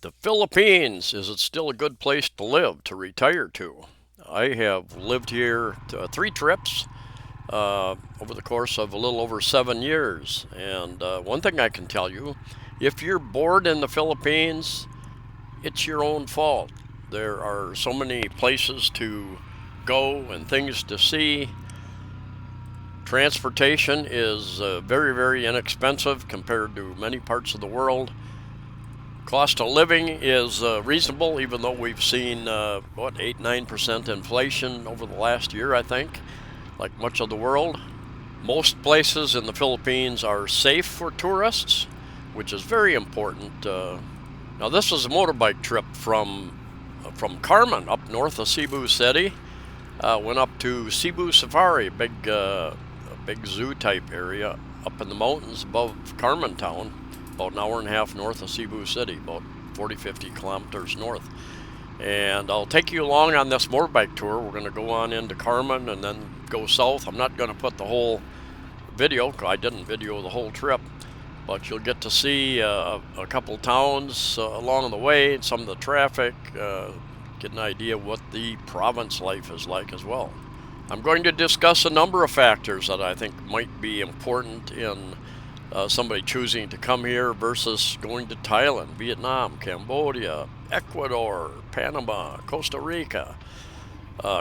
The Philippines, is it still a good place to live, to retire to? I have lived here 3 trips over the course of a little over 7 years. And one thing I can tell you, if you're bored in the Philippines, it's your own fault. There are so many places to go and things to see. Transportation is very, very inexpensive compared to many parts of the world. Cost of living is reasonable, even though we've seen 8-9% inflation over the last year, I think, like much of the world. Most places in the Philippines are safe for tourists, which is very important. Now, this was a motorbike trip from Carmen up north of Cebu City. Went up to Cebu Safari, big zoo type area up in the mountains above Carmen town, about an hour and a half north of Cebu City, about 40-50 kilometers north. And I'll take you along on this motorbike tour. We're going to go on into Carmen and then go south. I'm not going to put the whole video, I didn't video the whole trip, but you'll get to see a couple towns along the way, some of the traffic, get an idea what the province life is like as well. I'm going to discuss a number of factors that I think might be important in somebody choosing to come here versus going to Thailand, Vietnam, Cambodia, Ecuador, Panama, Costa Rica,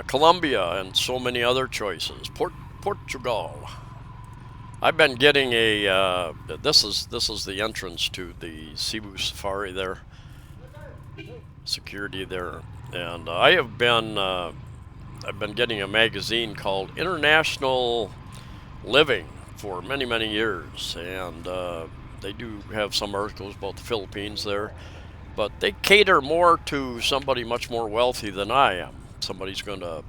Colombia, and so many other choices. Portugal. I've been getting a. This is the entrance to the Cebu Safari there. Security there, and I've been getting a magazine called International Living for many years, and they do have some articles about the Philippines there, but they cater more to somebody much more wealthy than I am. Somebody's going to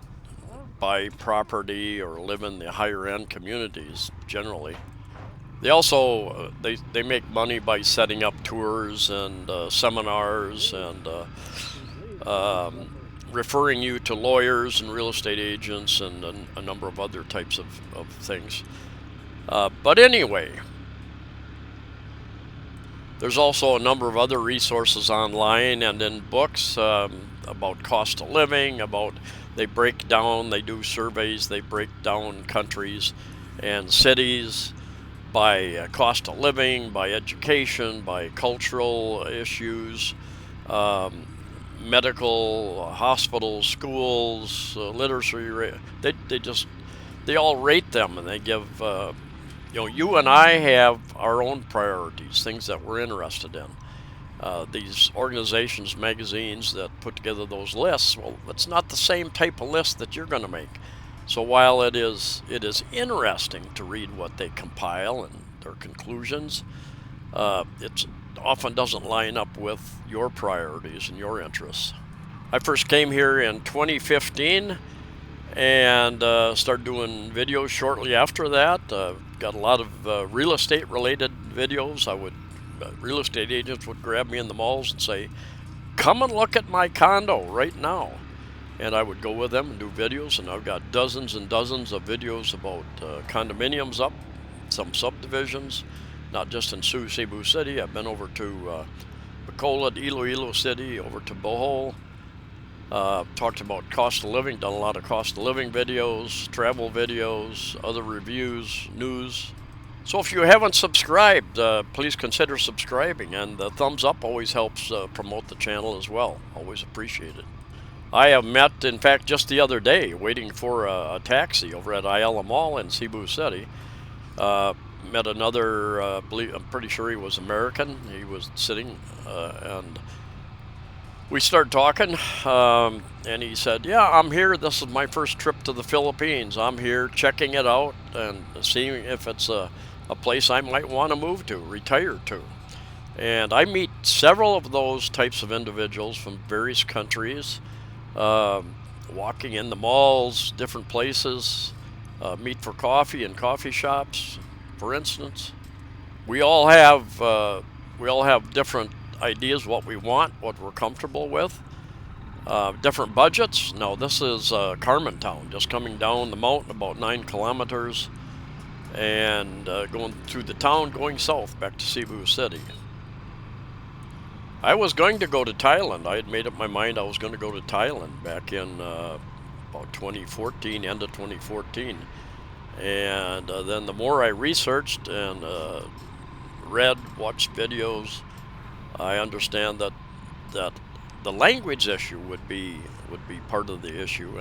buy property or live in the higher end communities generally. They also they make money by setting up tours and seminars and referring you to lawyers and real estate agents and a number of other types of things. But anyway, there's also a number of other resources online and in books about cost of living, they break down, they do surveys, they break down countries and cities by cost of living, by education, by cultural issues, medical, hospitals, schools, literacy. They all rate them, and they give. You and I have our own priorities, things that we're interested in. These organizations, magazines that put together those lists, well, it's not the same type of list that you're going to make. So while it is interesting to read what they compile and their conclusions, it often doesn't line up with your priorities and your interests. I first came here in 2015 and started doing videos shortly after that. Got a lot of real estate related videos. Real estate agents would grab me in the malls and say, "Come and look at my condo right now." And I would go with them and do videos, and I've got dozens and dozens of videos about condominiums up, some subdivisions, not just in Cebu City. I've been over to Bacolod, Iloilo City, over to Bohol. Talked about cost of living, done a lot of cost of living videos, travel videos, other reviews, news. So if you haven't subscribed, please consider subscribing, and the thumbs up always helps promote the channel as well. Always appreciate it. I have met, in fact, just the other day, waiting for a taxi over at Ayala Mall in Cebu City. Met another, I'm pretty sure he was American. He was sitting, and we started talking, and he said, "Yeah, I'm here. This is my first trip to the Philippines. I'm here checking it out and seeing if it's a place I might want to move to, retire to." And I meet several of those types of individuals from various countries, walking in the malls, different places, meet for coffee in coffee shops, for instance. We all have different ideas what we want, what we're comfortable with, different budgets. Now this is Carmen Town, just coming down the mountain about 9 kilometers and going through the town, going south back to Cebu City. I was going to go to Thailand. I had made up my mind I was going to go to Thailand back in about 2014, end of 2014. And then the more I researched and read, watched videos, I understand that the language issue would be part of the issue,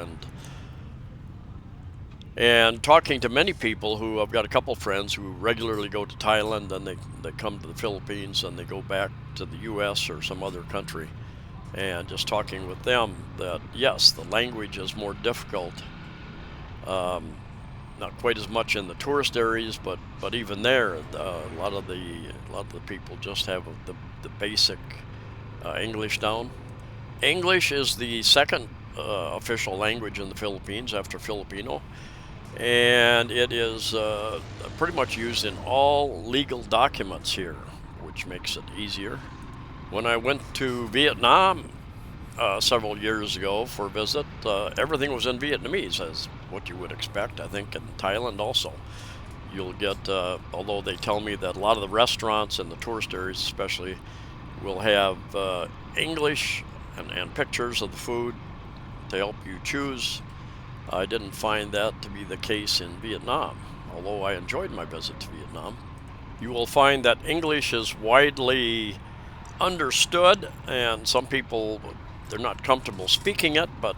and talking to many people who I've got a couple friends who regularly go to Thailand, and they come to the Philippines and they go back to the US or some other country, and just talking with them that yes, the language is more difficult. Not quite as much in the tourist areas, but even there, a lot of the people just have the basic English down. English is the second official language in the Philippines after Filipino, and it is pretty much used in all legal documents here, which makes it easier. When I went to Vietnam several years ago for a visit, everything was in Vietnamese, as what you would expect. I think in Thailand also. You'll get, although they tell me that a lot of the restaurants in the tourist areas especially will have English and pictures of the food to help you choose. I didn't find that to be the case in Vietnam, although I enjoyed my visit to Vietnam. You will find that English is widely understood, and some people, they're not comfortable speaking it, but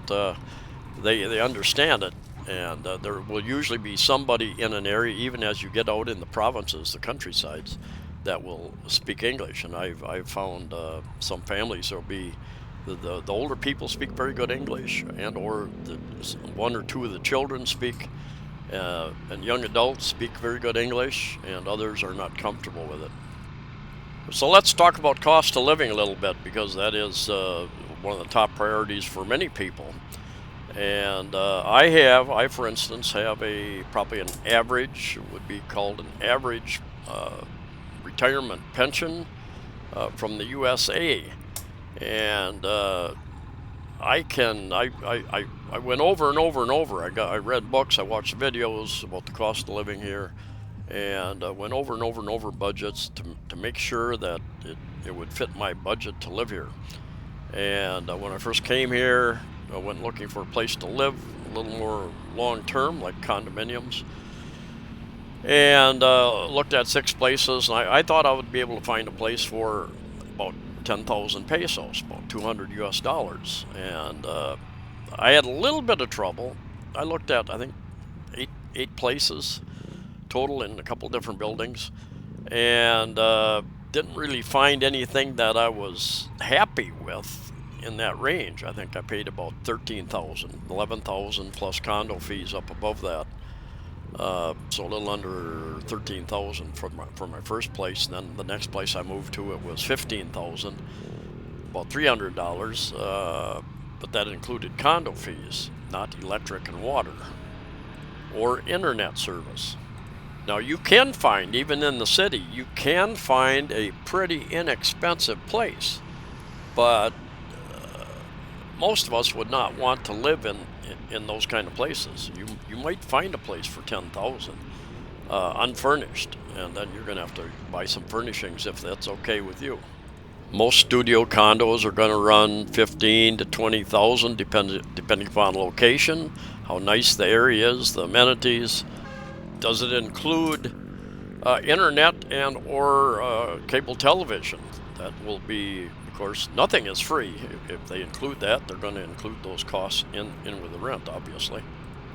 they understand it. And there will usually be somebody in an area, even as you get out in the provinces, the countrysides, that will speak English. And I've found some families there'll be the older people speak very good English, and or one or two of the children speak, and young adults speak very good English, and others are not comfortable with it. So let's talk about cost of living a little bit, because that is one of the top priorities for many people. And I for instance have probably an average, would be called an average retirement pension from the USA. And I went over and over and over. I read books, I watched videos about the cost of living here, and went over and over and over budgets to make sure that it would fit my budget to live here. And when I first came here, I went looking for a place to live, a little more long-term, like condominiums, and looked at 6 places. And I thought I would be able to find a place for about 10,000 pesos, about $200 US. And I had a little bit of trouble. I looked at, I think, eight places total in a couple different buildings, and didn't really find anything that I was happy with in that range. I think I paid about 13,000, 11,000 plus condo fees up above that. So a little under 13,000 for my first place. And then the next place I moved to, it was 15,000, about $300. But that included condo fees, not electric and water or internet service. Now you can find, even in the city, you can find a pretty inexpensive place, but most of us would not want to live in those kind of places. You might find a place for 10,000 unfurnished, and then you're going to have to buy some furnishings if that's okay with you. Most studio condos are going to run 15 to 20,000, depending upon location, how nice the area is, the amenities. Does it include internet and or cable television? That will be, of course, nothing is free. If they include that, they're going to include those costs in with the rent, obviously.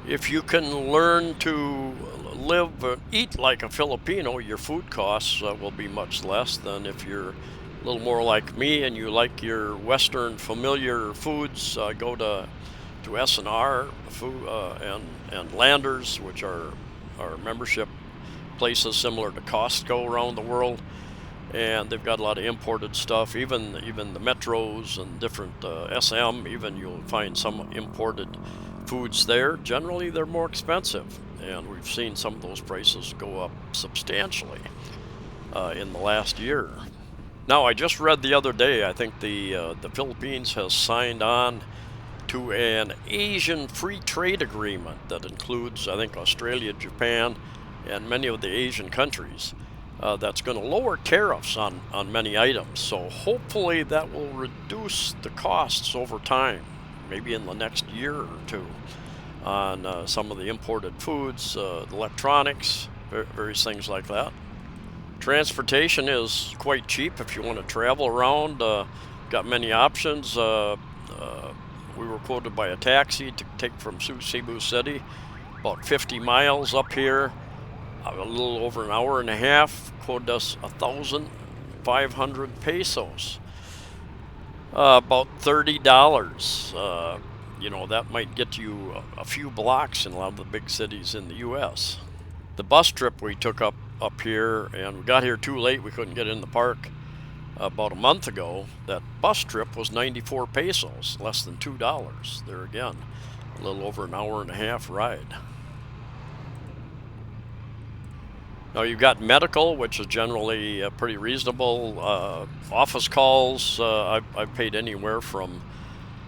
If you can learn to live, eat like a Filipino, your food costs will be much less than if you're a little more like me and you like your Western familiar foods. Go to S&R food, and Landers, which are membership places similar to Costco around the world. And they've got a lot of imported stuff, even the metros and different SM, even you'll find some imported foods there. Generally, they're more expensive, and we've seen some of those prices go up substantially in the last year. Now, I just read the other day, I think the Philippines has signed on to an Asian free trade agreement that includes, I think, Australia, Japan, and many of the Asian countries. that's going to lower tariffs on many items. So hopefully that will reduce the costs over time, maybe in the next year or two, on some of the imported foods, electronics, various things like that. Transportation is quite cheap if you want to travel around. Got many options. We were quoted by a taxi to take from Cebu City about 50 miles up here, a little over an hour and a half. Quoted us 1,500 pesos, about $30. That might get you a few blocks in a lot of the big cities in the U.S. The bus trip we took up here, and we got here too late. We couldn't get in the park about a month ago. That bus trip was 94 pesos, less than $2. There again, a little over an hour and a half ride. Now you've got medical, which is generally pretty reasonable. Office calls, I've paid anywhere from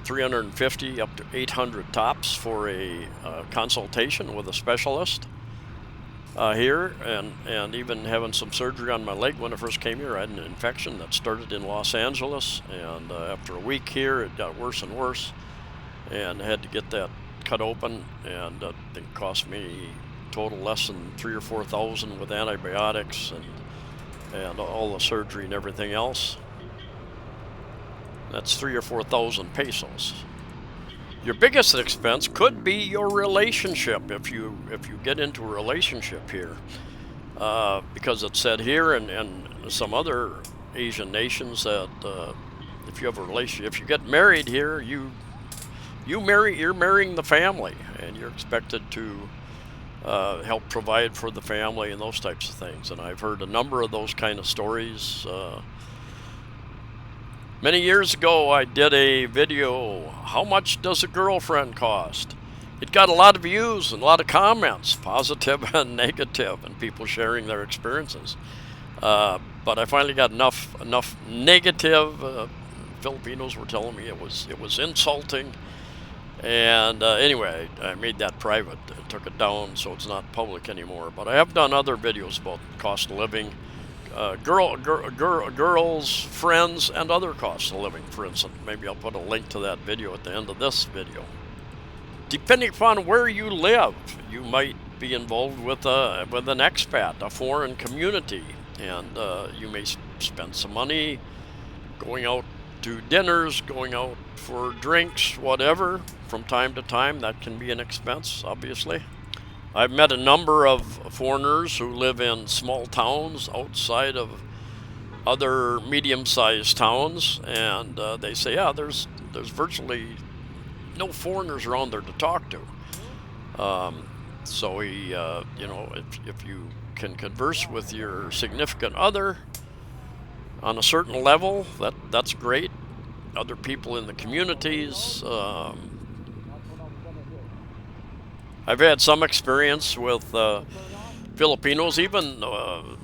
$350 up to $800 tops for a consultation with a specialist here, and even having some surgery on my leg. When I first came here, I had an infection that started in Los Angeles, and after a week here, it got worse and worse, and I had to get that cut open, and I think it cost me total less than $3,000 or $4,000 with antibiotics and all the surgery and everything else. That's 3,000 or 4,000 pesos. Your biggest expense could be your relationship if you get into a relationship here, because it said here and some other Asian nations that if you have a relationship, if you get married here, you're marrying the family, and you're expected to help provide for the family and those types of things. And I've heard a number of those kind of stories. Many years ago, I did a video, how much does a girlfriend cost? It got a lot of views and a lot of comments, positive and negative, and people sharing their experiences. But I finally got enough negative. Filipinos were telling me it was insulting. And anyway, I made that private. I took it down so it's not public anymore. But I have done other videos about cost of living, girls, friends, and other costs of living, for instance. Maybe I'll put a link to that video at the end of this video. Depending upon where you live, you might be involved with an expat, a foreign community, and you may spend some money going out to dinners, going out for drinks, whatever. From time to time, that can be an expense, obviously. I've met a number of foreigners who live in small towns outside of other medium-sized towns, and they say, yeah, there's virtually no foreigners around there to talk to. So if you can converse with your significant other on a certain level, that's great. Other people in the communities. I've had some experience with Filipinos, even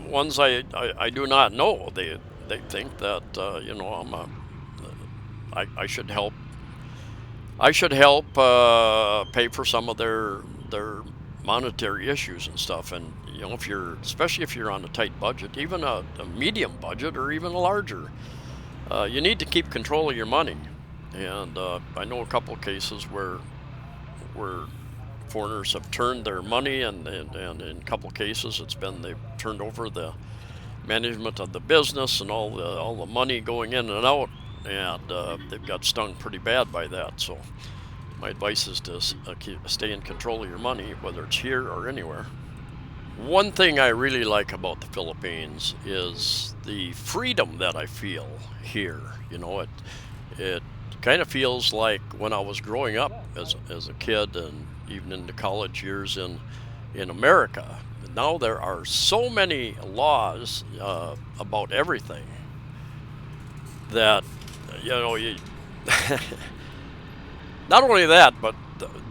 ones I do not know. They think that I should help. I should help pay for some of their monetary issues and stuff. And especially if you're on a tight budget, even a medium budget or even a larger, you need to keep control of your money. And I know a couple of cases where foreigners have turned their money, and in a couple of cases they've turned over the management of the business and all the money going in and out, and they've got stung pretty bad by that. So my advice is to stay in control of your money, whether it's here or anywhere. One thing I really like about the Philippines is the freedom that I feel here. It kind of feels like when I was growing up as a kid and even into college years in America. Now there are so many laws about everything that not only that, but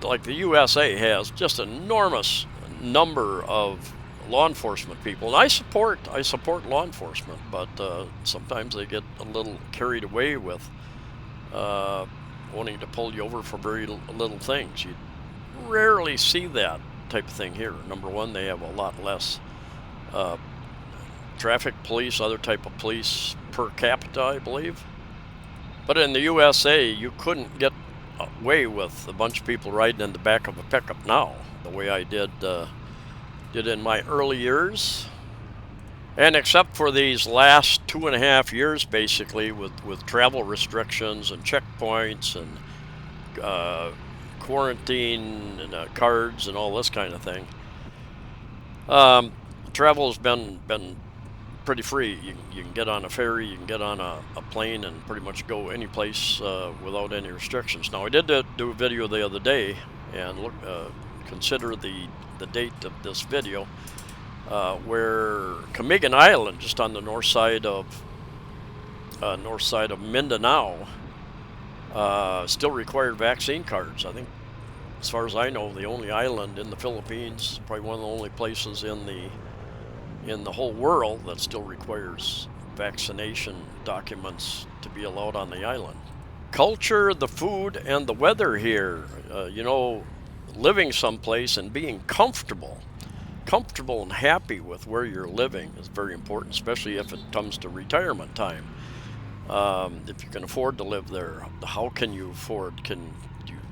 like the USA has just an enormous number of law enforcement people, and I support law enforcement, but sometimes they get a little carried away with wanting to pull you over for very little things. You rarely see that type of thing here. Number one, they have a lot less traffic police, other type of police per capita, I believe. But in the USA, you couldn't get away with a bunch of people riding in the back of a pickup now, the way I did in my early years. And except for these last 2.5 years, basically, with travel restrictions and checkpoints and quarantine and, cards and all this kind of thing, travel has been pretty free. You can get on a ferry, you can get on a plane, and pretty much go any place without any restrictions. Now, I did do a video the other day, and consider the date of this video, where Kamigan Island, just on the north side of Mindanao, still required vaccine cards. I think, as far as I know, the only island in the Philippines, probably one of the only places in the whole world that still requires vaccination documents to be allowed on the island. Culture, the food, and the weather here. Living someplace and being comfortable and happy with where you're living is very important, especially if it comes to retirement time. If you can afford to live there, how can you afford? Do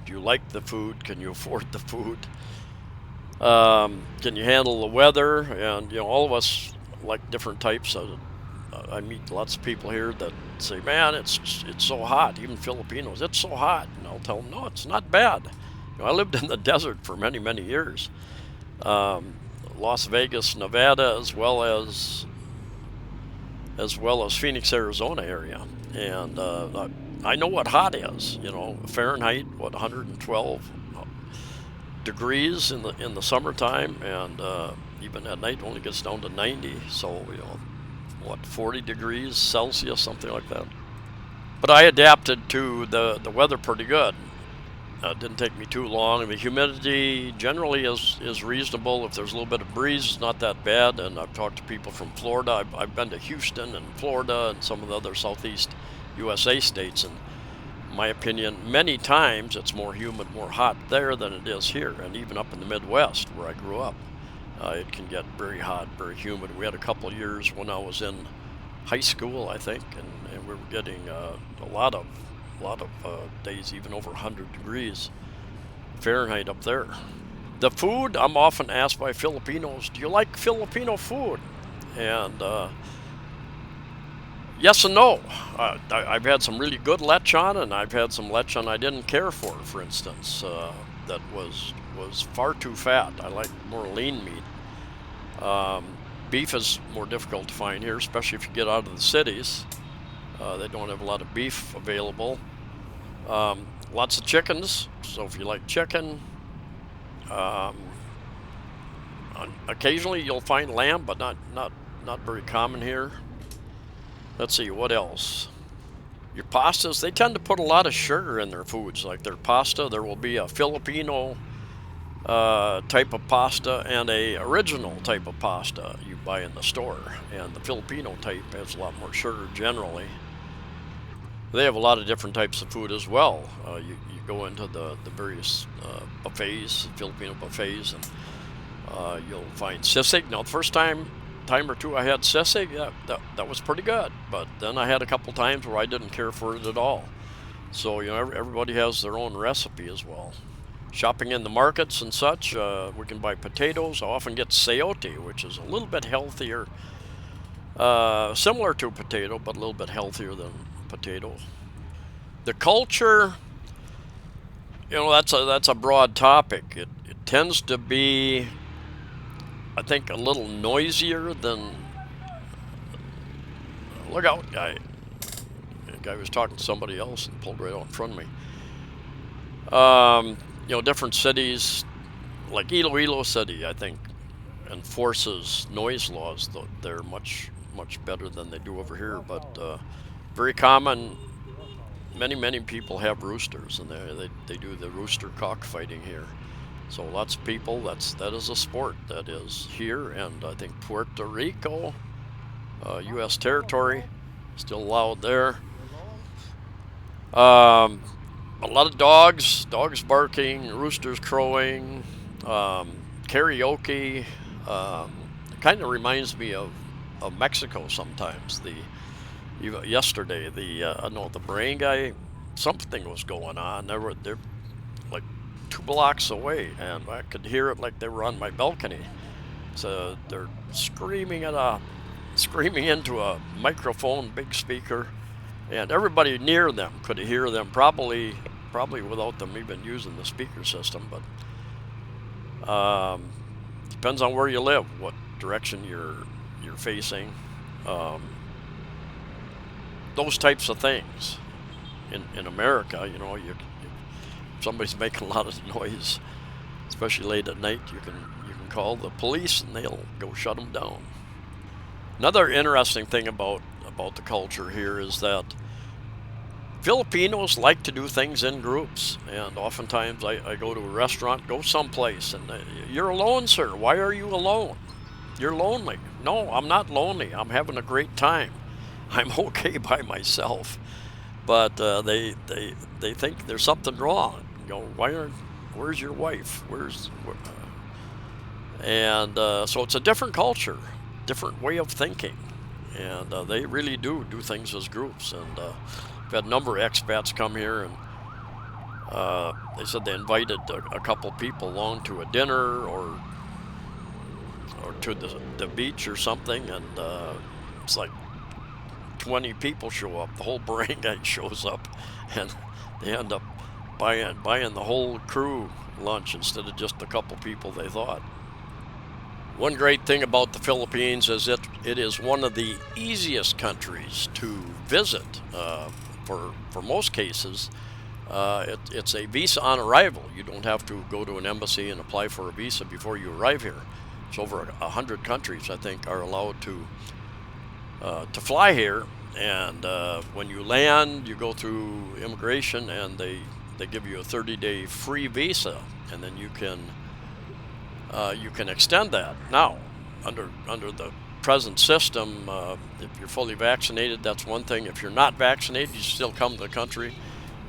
you like the food? Can you afford the food? Can you handle the weather? And all of us like different types of. I meet lots of people here that say, "Man, it's so hot." Even Filipinos, it's so hot, and I'll tell them, "No, it's not bad." I lived in the desert for many years. Las Vegas, Nevada, as well as Phoenix, Arizona area, and I know what hot is. Fahrenheit, 112 degrees in the summertime, and even at night only gets down to 90. So 40 degrees Celsius, something like that. But I adapted to the weather pretty good. It didn't take me too long. The humidity generally is reasonable. If there's a little bit of breeze, it's not that bad. And I've talked to people from Florida. I've been to Houston and Florida and some of the other southeast USA states. And in my opinion, many times it's more humid, more hot there than it is here. And even up in the Midwest where I grew up, it can get very hot, very humid. We had a couple of years when I was in high school, I think, and we were getting a lot of days even over 100 degrees Fahrenheit up there. The food, I'm often asked by Filipinos, do you like Filipino food? And yes and no. I've had some really good lechon, and I've had some lechon I didn't care for instance, that was far too fat. I like more lean meat. Beef is more difficult to find here, especially if you get out of the cities. They don't have a lot of beef available. Lots of chickens, so if you like chicken, occasionally you'll find lamb, but not very common here. Let's see, what else? Your pastas, they tend to put a lot of sugar in their foods. Like their pasta, there will be a Filipino type of pasta and a original type of pasta you buy in the store, and the Filipino type has a lot more sugar generally. They have a lot of different types of food as well. You go into the various buffets, Filipino buffets, and you'll find sisig. Now, the first time or two I had sisig, that was pretty good. But then I had a couple times where I didn't care for it at all. So everybody has their own recipe as well. Shopping in the markets and such, we can buy potatoes. I often get sayote, which is a little bit healthier, similar to a potato, but a little bit healthier than potato. The culture, that's a broad topic. It tends to be, I think, a little noisier than. Look out, guy! The guy was talking to somebody else and pulled right out in front of me. Different cities, like Iloilo City, I think, enforces noise laws. Though they're much better than they do over here, but. Very common. Many people have roosters, and they do the rooster cockfighting here. So lots of people. That is a sport that is here, and I think Puerto Rico, U.S. territory, still allowed there. A lot of dogs barking, roosters crowing, karaoke. Kind of reminds me of of Mexico sometimes. Yesterday, I don't know, the barangay, something was going on. They're like 2 blocks away, and I could hear it like they were on my balcony. So they're screaming into a microphone, big speaker, and everybody near them could hear them, probably without them even using the speaker system. But depends on where you live, what direction you're facing, um, those types of things. In America, if somebody's making a lot of noise, especially late at night, you can call the police and they'll go shut them down. Another interesting thing about the culture here is that Filipinos like to do things in groups, and oftentimes I go to a restaurant, go someplace, and you're alone, sir. Why are you alone? You're lonely. No, I'm not lonely. I'm having a great time. I'm okay by myself. But they think there's something wrong. Where's your wife? So it's a different culture, different way of thinking, and they really do things as groups. And I've had a number of expats come here, and they said they invited a couple people along to a dinner or to the beach or something, and it's like 20 people show up. The whole barangay shows up, and they end up buying the whole crew lunch instead of just a couple people they thought. One great thing about the Philippines is it is one of the easiest countries to visit. For most cases, it's a visa on arrival. You don't have to go to an embassy and apply for a visa before you arrive here. It's over 100 countries, I think, are allowed to fly here. And when you land, you go through immigration, and they give you a 30-day free visa, and then you can extend that. Now, under the present system, if you're fully vaccinated, that's one thing. If you're not vaccinated, you still come to the country.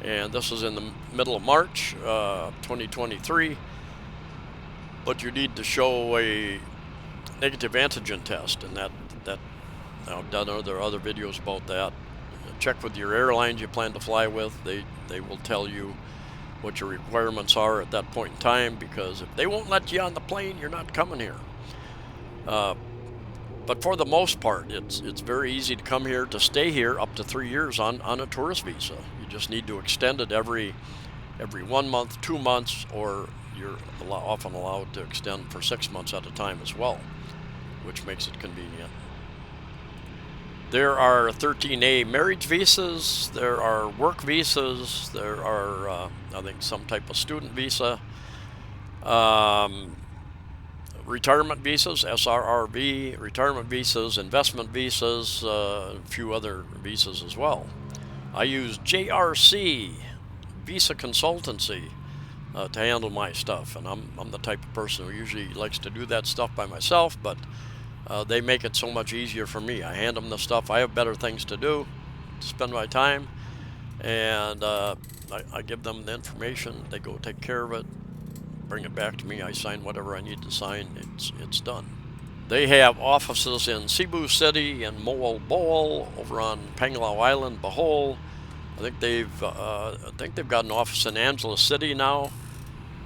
And this is in the middle of March 2023, but you need to show a negative antigen test, and that I've done other videos about that. Check with your airlines you plan to fly with. They will tell you what your requirements are at that point in time, because if they won't let you on the plane, you're not coming here. But for the most part, it's very easy to come here, to stay here up to 3 years on a tourist visa. You just need to extend it every 1 month, 2 months, or you're often allowed to extend for 6 months at a time as well, which makes it convenient. There are 13A marriage visas, there are work visas, there are, I think, some type of student visa, retirement visas, SRRV, retirement visas, investment visas, a few other visas as well. I use JRC, Visa Consultancy, to handle my stuff, and I'm the type of person who usually likes to do that stuff by myself, but they make it so much easier for me. I hand them the stuff. I have better things to do, to spend my time, and I give them the information. They go take care of it, bring it back to me. I sign whatever I need to sign. It's done. They have offices in Cebu City and Moal Boal, over on Panglao Island, Bohol. I think they've got an office in Angeles City now,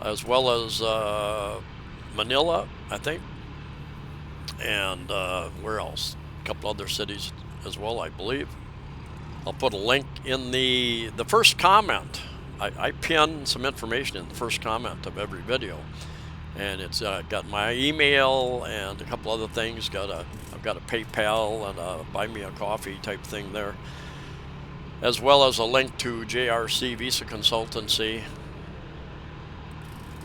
as well as Manila, I think. And where else? A couple other cities as well, I believe. I'll put a link in the first comment. I pin some information in the first comment of every video, and it's got my email and a couple other things. I've got a PayPal and a buy me a coffee type thing there, as well as a link to JRC Visa Consultancy.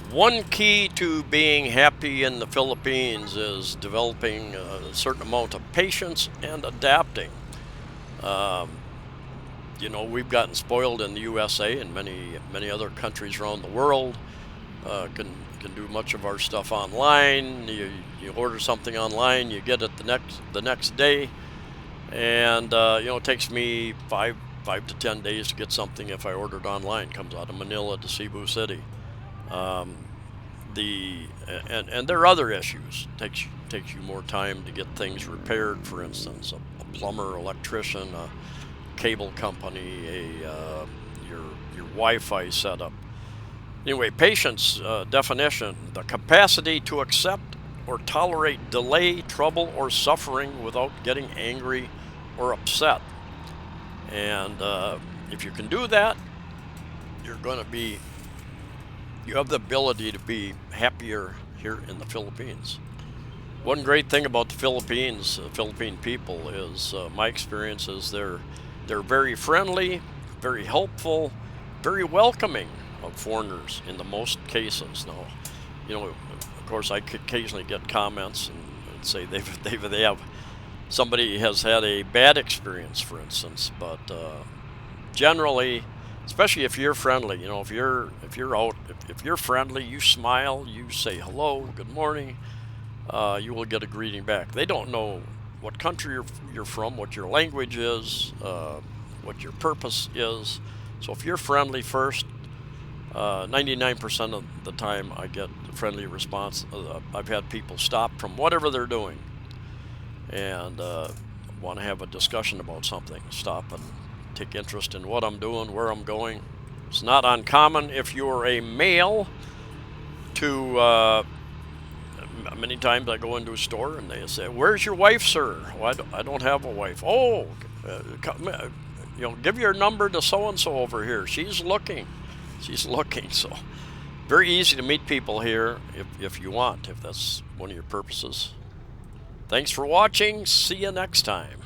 One key to being happy in the Philippines is developing a certain amount of patience and adapting. We've gotten spoiled in the USA and many other countries around the world. Can do much of our stuff online. You order something online, you get it the next day, and it takes me 5 to 10 days to get something if I ordered online. It comes out of Manila to Cebu City. And there are other issues. Takes takes you more time to get things repaired. For instance, a plumber, electrician, a cable company, your Wi-Fi setup. Anyway, patience definition: the capacity to accept or tolerate delay, trouble, or suffering without getting angry or upset. And if you can do that, you're going to be, you have the ability to be happier here in the Philippines. One great thing about the Philippines, Philippine people, is my experience is they're very friendly, very helpful, very welcoming of foreigners in the most cases. Now, of course, I occasionally get comments and say they have somebody has had a bad experience, for instance, but generally, especially if you're friendly, if you're out, if you're friendly, you smile, you say hello, good morning, you will get a greeting back. They don't know what country you're from, what your language is, what your purpose is. So if you're friendly first, 99% of the time I get a friendly response. I've had people stop from whatever they're doing and want to have a discussion about something. Stop and take interest in what I'm doing, where I'm going. It's not uncommon if you're a male to many times I go into a store and they say, "Where's your wife, sir?" Well, I don't have a wife. Oh, give your number to so and so over here. She's looking. So very easy to meet people here if you want, if that's one of your purposes. Thanks for watching. See you next time.